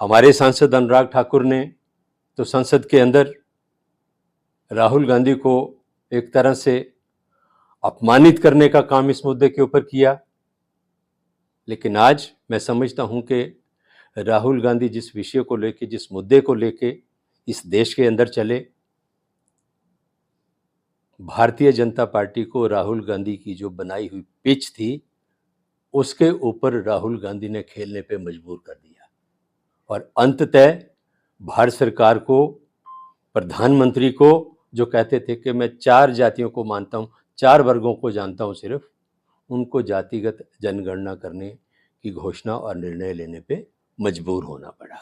हमारे सांसद अनुराग ठाकुर ने तो संसद के अंदर राहुल गांधी को एक तरह से अपमानित करने का काम इस मुद्दे के ऊपर किया। लेकिन आज मैं समझता हूं कि राहुल गांधी जिस विषय को लेके, जिस मुद्दे को लेके इस देश के अंदर चले, भारतीय जनता पार्टी को राहुल गांधी की जो बनाई हुई पिच थी उसके ऊपर राहुल गांधी ने खेलने पे मजबूर कर दिया और अंततः भारत सरकार को, प्रधानमंत्री को, जो कहते थे कि मैं 4 जातियों को मानता हूँ, 4 वर्गों को जानता हूँ सिर्फ, उनको जातिगत जनगणना करने की घोषणा और निर्णय लेने पे मजबूर होना पड़ा।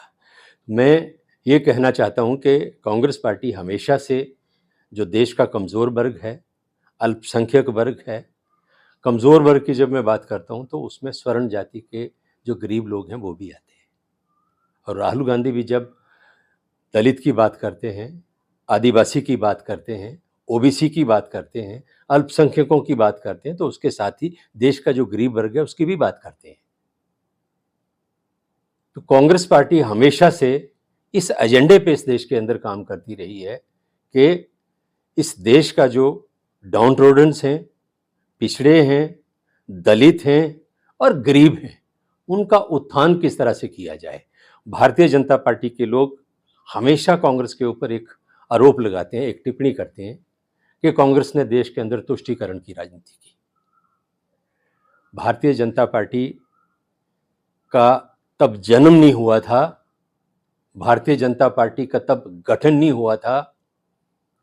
मैं ये कहना चाहता हूँ कि कांग्रेस पार्टी हमेशा से जो देश का कमज़ोर वर्ग है, अल्पसंख्यक वर्ग है, कमज़ोर वर्ग की जब मैं बात करता हूँ तो उसमें स्वर्ण जाति के जो गरीब लोग हैं वो भी आते हैं। और राहुल गांधी भी जब दलित की बात करते हैं, आदिवासी की बात करते हैं, ओबीसी की बात करते हैं, अल्पसंख्यकों की बात करते हैं, तो उसके साथ ही देश का जो गरीब वर्ग है उसकी भी बात करते हैं। तो कांग्रेस पार्टी हमेशा से इस एजेंडे पे इस देश के अंदर काम करती रही है कि इस देश का जो डाउन ट्रोडन्स हैं, पिछड़े हैं, दलित हैं और गरीब हैं, उनका उत्थान किस तरह से किया जाए। भारतीय जनता पार्टी के लोग हमेशा कांग्रेस के ऊपर एक आरोप लगाते हैं, एक टिप्पणी करते हैं कि कांग्रेस ने देश के अंदर तुष्टीकरण की राजनीति की। भारतीय जनता पार्टी का तब जन्म नहीं हुआ था, भारतीय जनता पार्टी का तब गठन नहीं हुआ था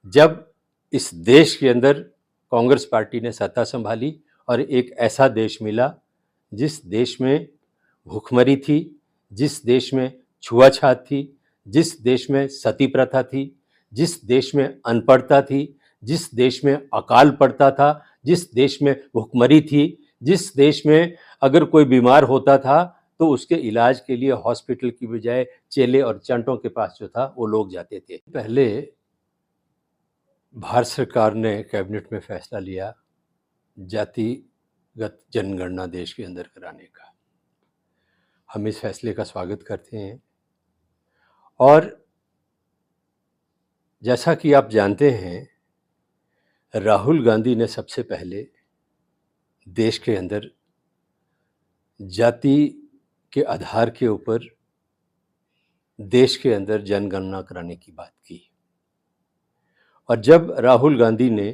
जब इस देश के अंदर कांग्रेस पार्टी ने सत्ता संभाली और एक ऐसा देश मिला जिस देश में भूखमरी थी, जिस देश में छुआछूत थी, जिस देश में सती प्रथा थी, जिस देश में अनपढ़ता थी, जिस देश में अकाल पड़ता था, जिस देश में भूखमरी थी, जिस देश में अगर कोई बीमार होता था तो उसके इलाज के लिए हॉस्पिटल की बजाय चेले और चंटों के पास जो था वो लोग जाते थे। पहले भारत सरकार ने कैबिनेट में फैसला लिया जातिगत जनगणना देश के अंदर कराने का। हम इस फैसले का स्वागत करते हैं और जैसा कि आप जानते हैं, राहुल गांधी ने सबसे पहले देश के अंदर जाति के आधार के ऊपर देश के अंदर जनगणना कराने की बात की। और जब राहुल गांधी ने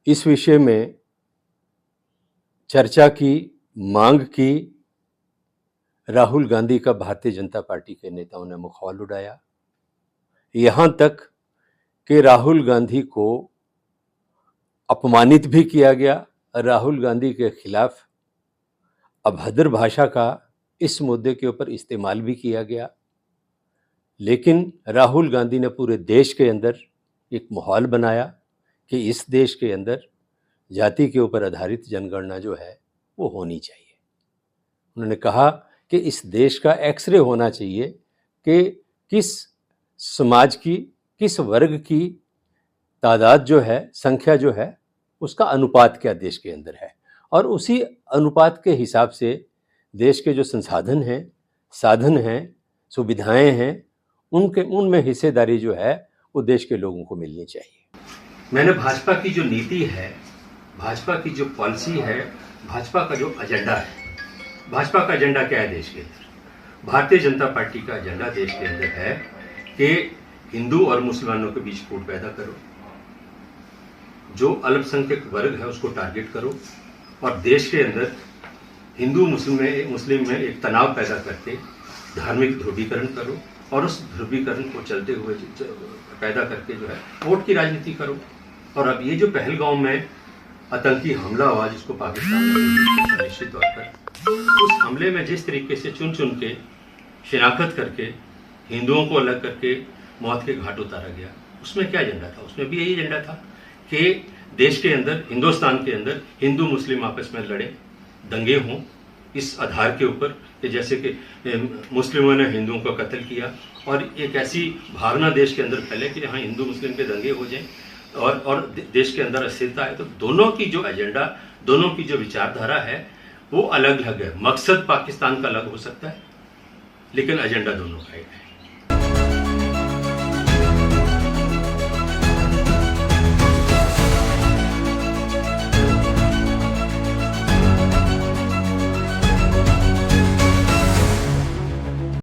इस विषय में चर्चा की, मांग की, राहुल गांधी का भारतीय जनता पार्टी के नेताओं ने मुखौल उड़ाया। यहाँ तक कि राहुल गांधी को अपमानित भी किया गया। राहुल गांधी के खिलाफ अभद्र भाषा का इस मुद्दे के ऊपर इस्तेमाल भी किया गया। लेकिन राहुल गांधी ने पूरे देश के अंदर एक माहौल बनाया कि इस देश के अंदर जाति के ऊपर आधारित जनगणना जो है वो होनी चाहिए। उन्होंने कहा कि इस देश का एक्सरे होना चाहिए कि किस समाज की, किस वर्ग की तादाद जो है, संख्या जो है, उसका अनुपात क्या देश के अंदर है, और उसी अनुपात के हिसाब से देश के जो संसाधन हैं, साधन हैं, सुविधाएं हैं, उनमें हिस्सेदारी जो है वो देश के लोगों को मिलनी चाहिए। मैंने भाजपा की जो नीति है, भाजपा की जो पॉलिसी है, भाजपा का जो एजेंडा है, भाजपा का एजेंडा क्या है देश के अंदर? भारतीय जनता पार्टी का एजेंडा देश के अंदर है कि हिंदू और मुसलमानों के बीच फूट पैदा करो, जो अल्पसंख्यक वर्ग है उसको टारगेट करो और देश के अंदर हिंदू मुस्लिम में एक तनाव पैदा करके धार्मिक ध्रुवीकरण करो और उस ध्रुवीकरण को चलते हुए पैदा करके जो है वोट की राजनीति करो। और अब ये जो पहलगांव में आतंकी हमला हुआ जिसको पाकिस्तान ने निश्चित तौर पर, उस हमले में जिस तरीके से चुन चुन के शिनाख्त करके हिंदुओं को अलग करके मौत के घाट उतारा गया, उसमें क्या एजेंडा था? उसमें भी यही एजेंडा था कि देश के अंदर, हिंदुस्तान के अंदर हिंदू मुस्लिम आपस में लड़े, दंगे हों इस आधार के ऊपर कि जैसे कि मुस्लिमों ने हिंदुओं को कत्ल किया, और एक ऐसी भावना देश के अंदर फैले कि यहाँ हिंदू मुस्लिम के दंगे हो जाएं और देश के अंदर अस्थिरता है। तो दोनों की जो एजेंडा, दोनों की जो विचारधारा है वो अलग अलग है। मकसद पाकिस्तान का अलग हो सकता है, लेकिन एजेंडा दोनों का एक है।